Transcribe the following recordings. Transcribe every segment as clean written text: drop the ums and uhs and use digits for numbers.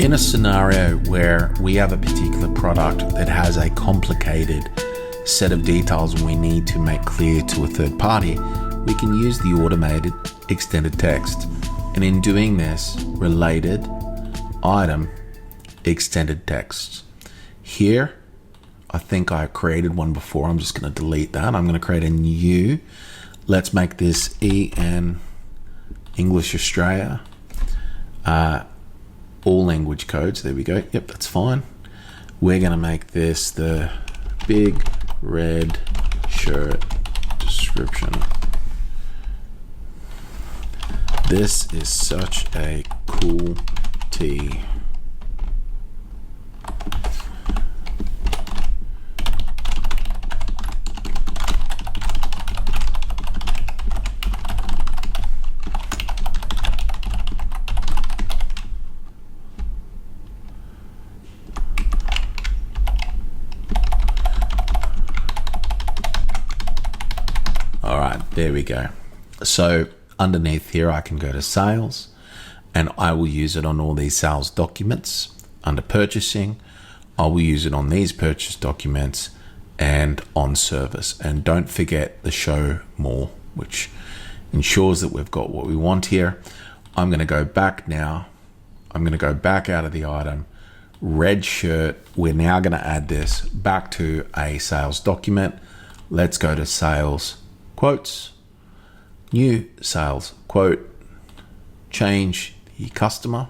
In a scenario where we have a particular product that has a complicated set of details we need to make clear to a third party, we can use the automated extended text. And in doing this, related item extended text. Here, I think I created one before. I'm just going to delete that. I'm going to create a new. Let's make this EN English Australia. All language codes. There we go. Yep, that's fine. We're going to make this the big red shirt description. This is such a cool tee. All right, there we go. So underneath here, I can go to sales and I will use it on all these sales documents. Under purchasing, I will use it on these purchase documents and on service. And don't forget the show more, which ensures that we've got what we want here. I'm going to go back now. I'm going to go back out of the item. Red shirt. We're now going to add this back to a sales document. Let's go to sales quotes. New sales quote, change the customer.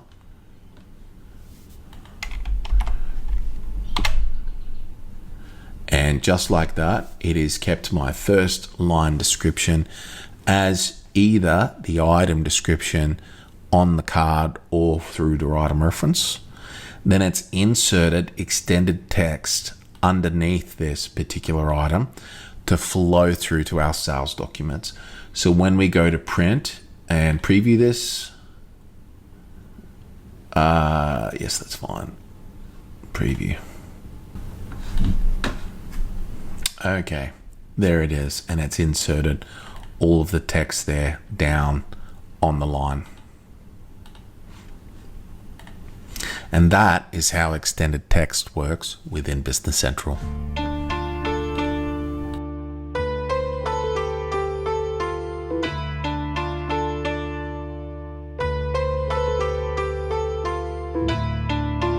And just like that, it is kept my first line description as either the item description on the card or through the item reference. Then it's inserted extended text underneath this particular item to flow through to our sales documents. So when we go to print and preview this, yes, that's fine. Preview. Okay, there it is. And it's inserted all of the text there down on the line. And that is how extended text works within Business Central.